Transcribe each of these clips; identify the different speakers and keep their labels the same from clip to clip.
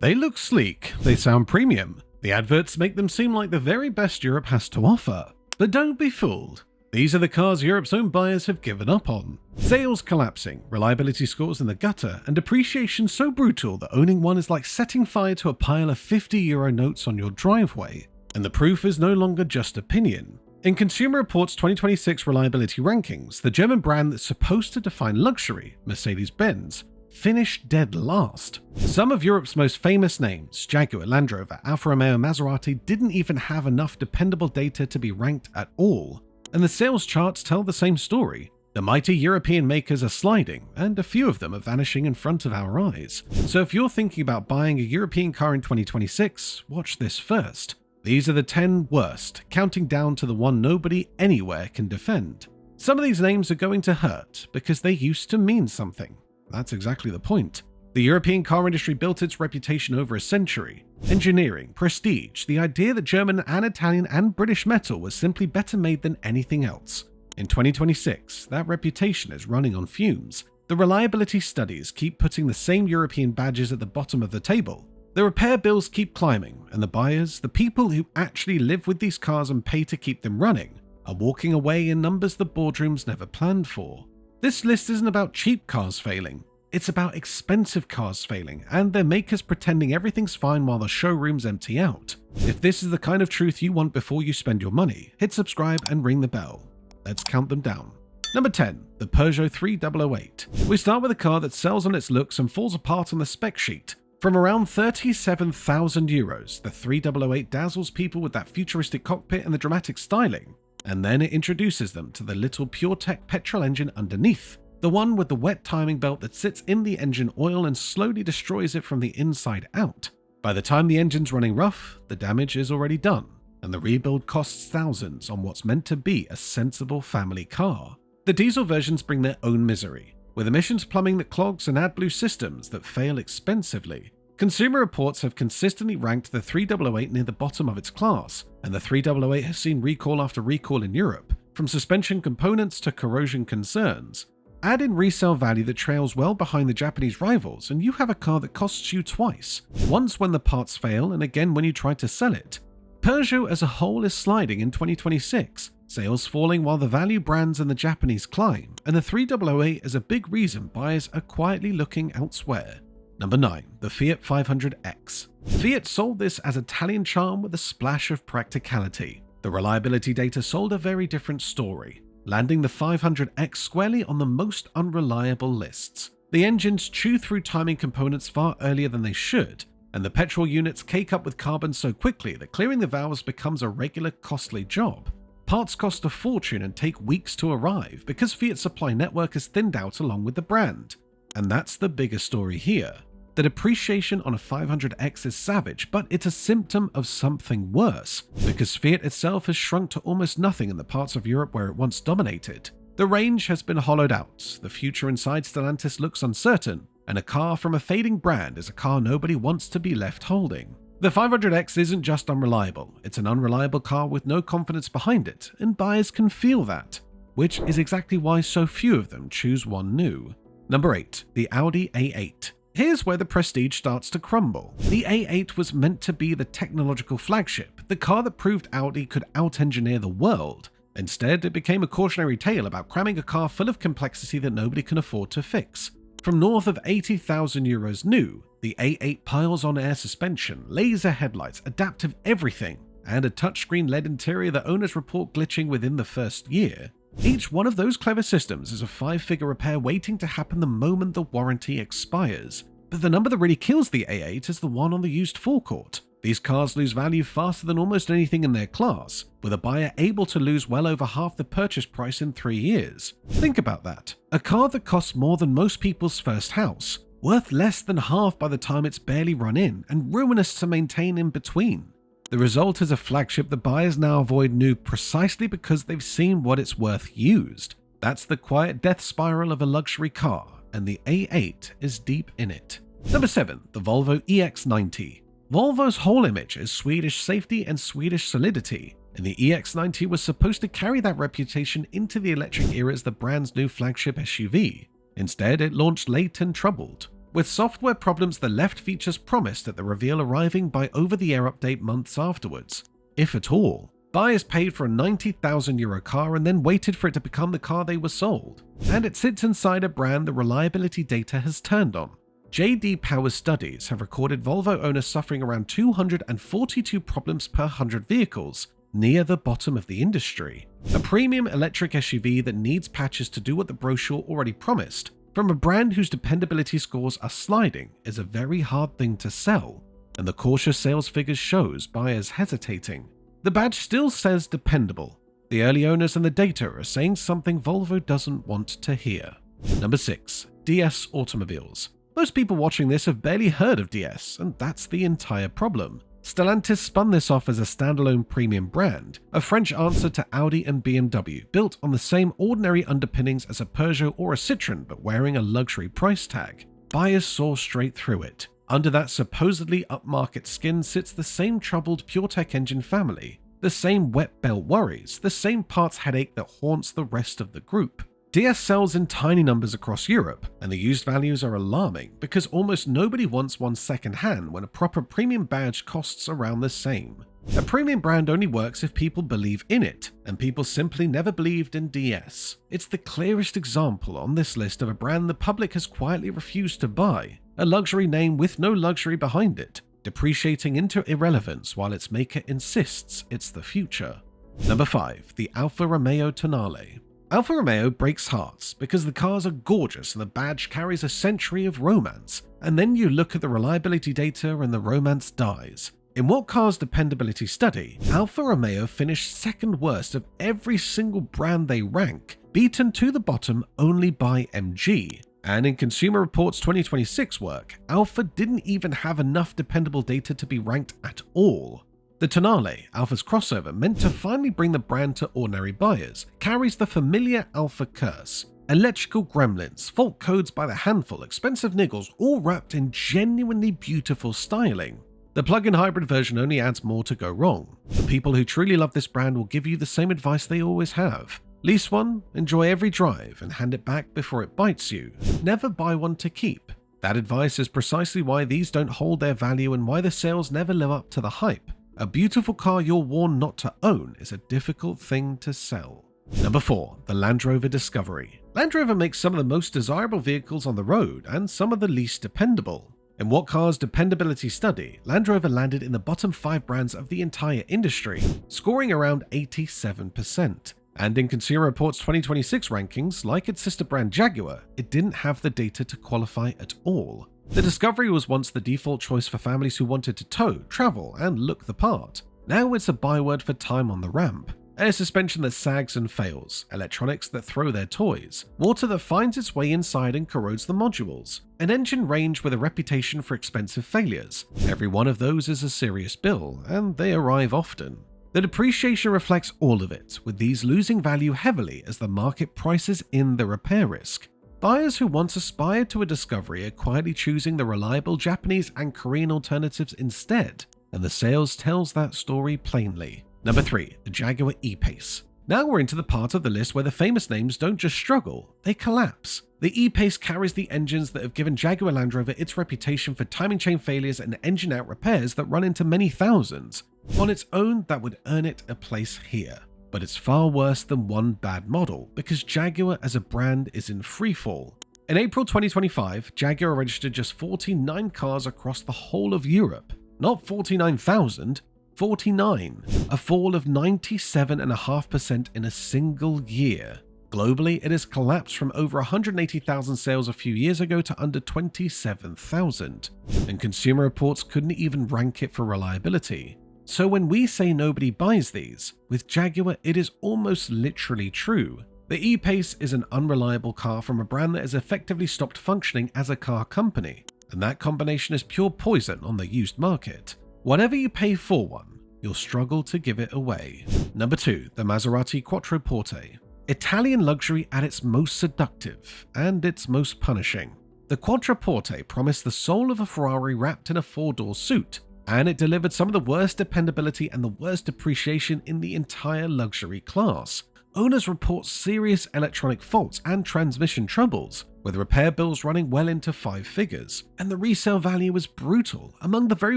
Speaker 1: They look sleek, they sound premium. The adverts make them seem like the very best Europe has to offer. But don't be fooled. These are the cars Europe's own buyers have given up on. Sales collapsing, reliability scores in the gutter, and depreciation so brutal that owning one is like setting fire to a pile of €50 notes on your driveway. And the proof is no longer just opinion. In Consumer Reports' 2026 reliability rankings, the German brand that's supposed to define luxury, Mercedes-Benz, finished dead last. Some of Europe's most famous names, Jaguar, Land Rover, Alfa Romeo, Maserati, didn't even have enough dependable data to be ranked at all. And the sales charts tell the same story. The mighty European makers are sliding, and a few of them are vanishing in front of our eyes. So if you're thinking about buying a European car in 2026, watch this first. These are the 10 worst, counting down to the one nobody anywhere can defend. Some of these names are going to hurt because they used to mean something. That's exactly the point. The European car industry built its reputation over a century. Engineering, prestige, the idea that German and Italian and British metal was simply better made than anything else. In 2026, that reputation is running on fumes. The reliability studies keep putting the same European badges at the bottom of the table. The repair bills keep climbing, and the buyers, the people who actually live with these cars and pay to keep them running, are walking away in numbers the boardrooms never planned for. This list isn't about cheap cars failing. It's about expensive cars failing, and their makers pretending everything's fine while the showrooms empty out. If this is the kind of truth you want before you spend your money, hit subscribe and ring the bell. Let's count them down. Number 10. The Peugeot 3008. We start with a car that sells on its looks and falls apart on the spec sheet. From around €37,000, the 3008 dazzles people with that futuristic cockpit and the dramatic styling, and then it introduces them to the little PureTech petrol engine underneath. The one with the wet timing belt that sits in the engine oil and slowly destroys it from the inside out. By the time the engine's running rough, the damage is already done, and the rebuild costs thousands on what's meant to be a sensible family car. The diesel versions bring their own misery, with emissions plumbing that clogs and AdBlue systems that fail expensively. Consumer Reports have consistently ranked the 3008 near the bottom of its class, and the 3008 has seen recall after recall in Europe, from suspension components to corrosion concerns. Add in resale value that trails well behind the Japanese rivals, and you have a car that costs you twice, once when the parts fail and again when you try to sell it. Peugeot as a whole is sliding in 2026, sales falling while the value brands and the Japanese climb, and the 3008 is a big reason buyers are quietly looking elsewhere. Number 9. The Fiat 500X. Fiat sold this as Italian charm with a splash of practicality. The reliability data sold a very different story, landing the 500X squarely on the most unreliable lists. The engines chew through timing components far earlier than they should, and the petrol units cake up with carbon so quickly that clearing the valves becomes a regular costly job. Parts cost a fortune and take weeks to arrive because Fiat's supply network is thinned out along with the brand. And that's the bigger story here. The depreciation on a 500X is savage, but it's a symptom of something worse, because Fiat itself has shrunk to almost nothing in the parts of Europe where it once dominated. The range has been hollowed out, the future inside Stellantis looks uncertain, and a car from a fading brand is a car nobody wants to be left holding. The 500X isn't just unreliable, it's an unreliable car with no confidence behind it, and buyers can feel that, which is exactly why so few of them choose one new. Number 8. The Audi A8. Here's where the prestige starts to crumble. The A8 was meant to be the technological flagship, the car that proved Audi could out-engineer the world. Instead, it became a cautionary tale about cramming a car full of complexity that nobody can afford to fix. From north of €80,000 new, the A8 piles on air suspension, laser headlights, adaptive everything, and a touchscreen LED interior that owners report glitching within the first year. Each one of those clever systems is a 5-figure repair waiting to happen the moment the warranty expires. But the number that really kills the A8 is the one on the used forecourt. These cars lose value faster than almost anything in their class, with a buyer able to lose well over half the purchase price in 3 years. Think about that. A car that costs more than most people's first house, worth less than half by the time it's barely run in, and ruinous to maintain in between. The result is a flagship that buyers now avoid new precisely because they've seen what it's worth used. That's the quiet death spiral of a luxury car, and the A8 is deep in it. Number 7. The Volvo EX90. Volvo's whole image is Swedish safety and Swedish solidity, and the EX90 was supposed to carry that reputation into the electric era as the brand's new flagship SUV. Instead, it launched late and troubled. With software problems that left features promised at the reveal arriving by over-the-air update months afterwards, if at all. Buyers paid for a €90,000 car and then waited for it to become the car they were sold. And it sits inside a brand the reliability data has turned on. J.D. Power's studies have recorded Volvo owners suffering around 242 problems per 100 vehicles, near the bottom of the industry. A premium electric SUV that needs patches to do what the brochure already promised, from a brand whose dependability scores are sliding, is a very hard thing to sell, and the cautious sales figures shows buyers hesitating. The badge still says dependable. The early owners and the data are saying something Volvo doesn't want to hear. Number 6. DS Automobiles. Most people watching this have barely heard of DS, and that's the entire problem. Stellantis spun this off as a standalone premium brand, a French answer to Audi and BMW, built on the same ordinary underpinnings as a Peugeot or a Citroën but wearing a luxury price tag. Buyers saw straight through it. Under that supposedly upmarket skin sits the same troubled PureTech engine family, the same wet belt worries, the same parts headache that haunts the rest of the group. DS sells in tiny numbers across Europe, and the used values are alarming because almost nobody wants one second-hand when a proper premium badge costs around the same. A premium brand only works if people believe in it, and people simply never believed in DS. It's the clearest example on this list of a brand the public has quietly refused to buy, a luxury name with no luxury behind it, depreciating into irrelevance while its maker insists it's the future. Number 5. The Alfa Romeo Tonale. Alfa Romeo breaks hearts because the cars are gorgeous and the badge carries a century of romance, and then you look at the reliability data and the romance dies. In What Car's Dependability study, Alfa Romeo finished second worst of every single brand they rank, beaten to the bottom only by MG. And in Consumer Reports 2026 work, Alfa didn't even have enough dependable data to be ranked at all. The Tonale, Alfa's crossover meant to finally bring the brand to ordinary buyers, carries the familiar Alfa curse. Electrical gremlins, fault codes by the handful, expensive niggles, all wrapped in genuinely beautiful styling. The plug-in hybrid version only adds more to go wrong. The people who truly love this brand will give you the same advice they always have. Lease one, enjoy every drive, and hand it back before it bites you. Never buy one to keep. That advice is precisely why these don't hold their value and why the sales never live up to the hype. A beautiful car you're warned not to own is a difficult thing to sell. Number 4. The Land Rover Discovery. Land Rover makes some of the most desirable vehicles on the road and some of the least dependable. In What Car's Dependability study, Land Rover landed in the bottom 5 brands of the entire industry, scoring around 87%. And in Consumer Reports 2026 rankings, like its sister brand Jaguar, it didn't have the data to qualify at all. The Discovery was once the default choice for families who wanted to tow, travel, and look the part. Now it's a byword for time on the ramp. Air suspension that sags and fails, electronics that throw their toys, water that finds its way inside and corrodes the modules, an engine range with a reputation for expensive failures. Every one of those is a serious bill, and they arrive often. The depreciation reflects all of it, with these losing value heavily as the market prices in the repair risk. Buyers who once aspired to a Discovery are quietly choosing the reliable Japanese and Korean alternatives instead, and the sales tells that story plainly. Number 3. The Jaguar E-PACE. Now we're into the part of the list where the famous names don't just struggle, they collapse. The E-PACE carries the engines that have given Jaguar Land Rover its reputation for timing chain failures and engine out repairs that run into many thousands. On its own, that would earn it a place here. But it's far worse than one bad model, because Jaguar as a brand is in freefall. In April 2025, Jaguar registered just 49 cars across the whole of Europe. Not 49,000, 49. A fall of 97.5% in a single year. Globally, it has collapsed from over 180,000 sales a few years ago to under 27,000. And Consumer Reports couldn't even rank it for reliability. So when we say nobody buys these, with Jaguar it is almost literally true. The E-PACE is an unreliable car from a brand that has effectively stopped functioning as a car company, and that combination is pure poison on the used market. Whatever you pay for one, you'll struggle to give it away. Number 2. The Maserati Quattroporte. Italian luxury at its most seductive, and its most punishing. The Quattroporte promised the soul of a Ferrari wrapped in a 4-door suit, and it delivered some of the worst dependability and the worst depreciation in the entire luxury class. owners report serious electronic faults and transmission troubles, with repair bills running well into 5 figures, and the resale value is brutal, among the very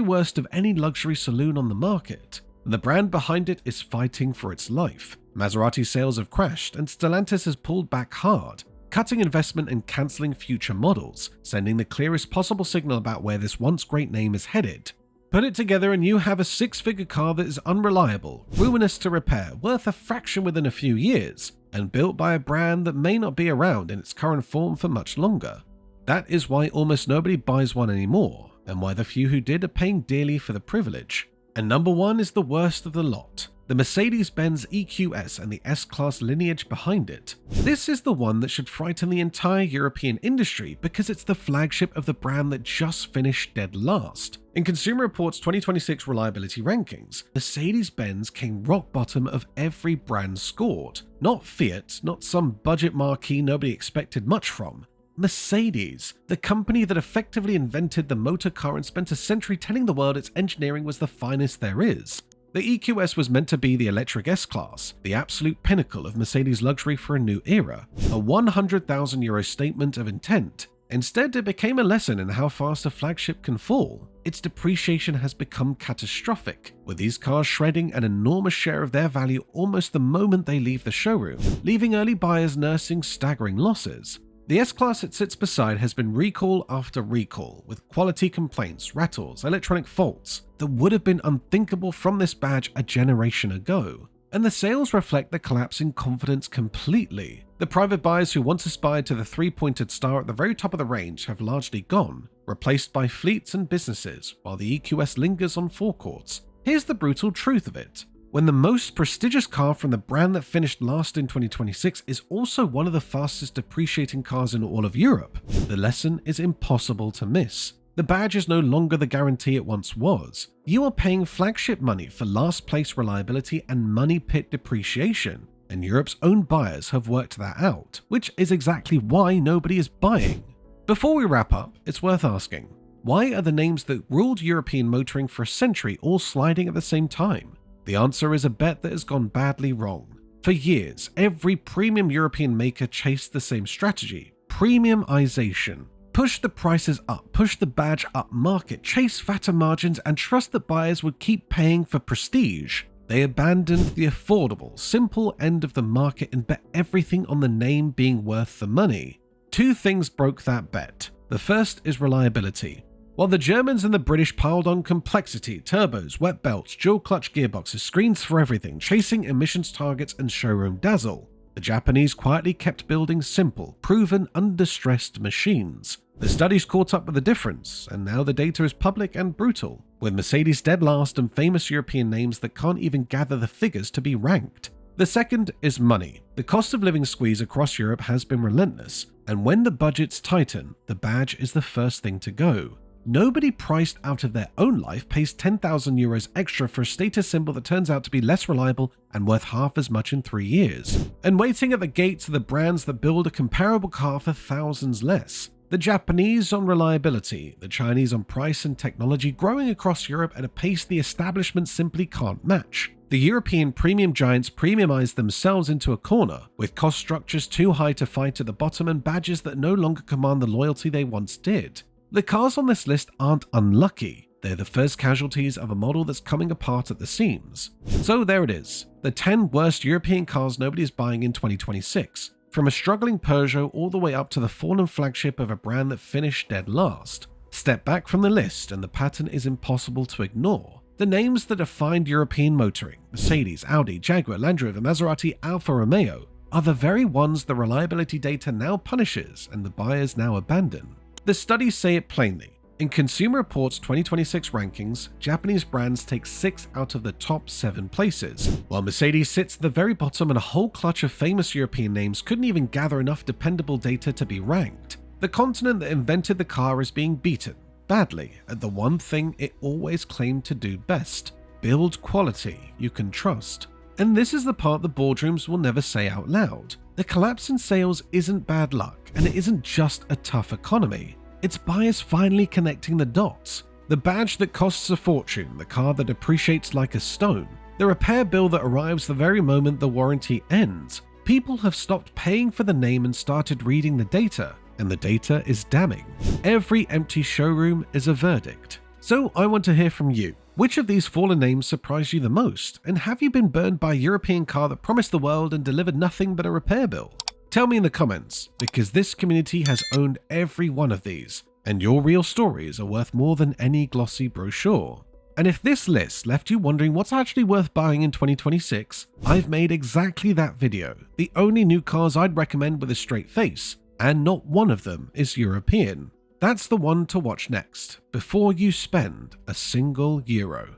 Speaker 1: worst of any luxury saloon on the market. The brand behind it is fighting for its life. Maserati sales have crashed, and Stellantis has pulled back hard, cutting investment and cancelling future models, sending the clearest possible signal about where this once great name is headed. Put it together and you have a 6-figure car that is unreliable, ruinous to repair, worth a fraction within a few years, and built by a brand that may not be around in its current form for much longer. That is why almost nobody buys one anymore, and why the few who did are paying dearly for the privilege. And number 1 is the worst of the lot, the Mercedes-Benz EQS and the S-Class lineage behind it. This is the one that should frighten the entire European industry because it's the flagship of the brand that just finished dead last. In Consumer Reports' 2026 reliability rankings, Mercedes-Benz came rock bottom of every brand scored. Not Fiat, not some budget marquee nobody expected much from. Mercedes, the company that effectively invented the motor car and spent a century telling the world its engineering was the finest there is. The EQS was meant to be the electric S-Class, the absolute pinnacle of Mercedes luxury for a new era, a €100,000 statement of intent. Instead, it became a lesson in how fast a flagship can fall. Its depreciation has become catastrophic, with these cars shredding an enormous share of their value almost the moment they leave the showroom, leaving early buyers nursing staggering losses. The S-Class it sits beside has been recall after recall, with quality complaints, rattles, electronic faults that would have been unthinkable from this badge a generation ago. And the sales reflect the collapse in confidence completely. The private buyers who once aspired to the 3-pointed star at the very top of the range have largely gone, replaced by fleets and businesses, while the EQS lingers on forecourts. Here's the brutal truth of it. When the most prestigious car from the brand that finished last in 2026 is also one of the fastest depreciating cars in all of Europe, the lesson is impossible to miss. The badge is no longer the guarantee it once was. You are paying flagship money for last place reliability and money pit depreciation, and Europe's own buyers have worked that out, which is exactly why nobody is buying. Before we wrap up, it's worth asking, why are the names that ruled European motoring for a century all sliding at the same time? The answer is a bet that has gone badly wrong. For years, every premium European maker chased the same strategy: premiumization. Push the prices up, push the badge up market, chase fatter margins, and trust that buyers would keep paying for prestige. They abandoned the affordable, simple end of the market and bet everything on the name being worth the money. 2 things broke that bet. The first is reliability. While the Germans and the British piled on complexity, turbos, wet belts, dual clutch gearboxes, screens for everything, chasing emissions targets and showroom dazzle, the Japanese quietly kept building simple, proven, undistressed machines. The studies caught up with the difference, and now the data is public and brutal, with Mercedes dead last and famous European names that can't even gather the figures to be ranked. The second is money. The cost of living squeeze across Europe has been relentless, and when the budgets tighten, the badge is the first thing to go. Nobody priced out of their own life pays €10,000 extra for a status symbol that turns out to be less reliable and worth half as much in 3 years. And waiting at the gates are the brands that build a comparable car for thousands less. The Japanese on reliability, the Chinese on price and technology, growing across Europe at a pace the establishment simply can't match. The European premium giants premiumized themselves into a corner, with cost structures too high to fight at the bottom and badges that no longer command the loyalty they once did. The cars on this list aren't unlucky. They're the first casualties of a model that's coming apart at the seams. So there it is, the 10 worst European cars nobody's buying in 2026. From a struggling Peugeot all the way up to the fallen flagship of a brand that finished dead last. Step back from the list and the pattern is impossible to ignore. The names that defined European motoring, Mercedes, Audi, Jaguar, Land Rover, Maserati, Alfa Romeo, are the very ones the reliability data now punishes and the buyers now abandon. The studies say it plainly. In Consumer Reports' 2026 rankings, Japanese brands take 6 out of the top 7 places, while Mercedes sits at the very bottom and a whole clutch of famous European names couldn't even gather enough dependable data to be ranked. The continent that invented the car is being beaten, badly, at the one thing it always claimed to do best: build quality you can trust. And this is the part the boardrooms will never say out loud. The collapse in sales isn't bad luck, and it isn't just a tough economy. It's buyers finally connecting the dots. The badge that costs a fortune, the car that depreciates like a stone, the repair bill that arrives the very moment the warranty ends, People have stopped paying for the name and started reading the data, and the data is damning. Every empty showroom is a verdict. So I want to hear from you. Which of these fallen names surprised you the most? And have you been burned by a European car that promised the world and delivered nothing but a repair bill? Tell me in the comments, because this community has owned every one of these, and your real stories are worth more than any glossy brochure. And if this list left you wondering what's actually worth buying in 2026, I've made exactly that video, the only new cars I'd recommend with a straight face, and not one of them is European. That's the one to watch next, before you spend a single euro.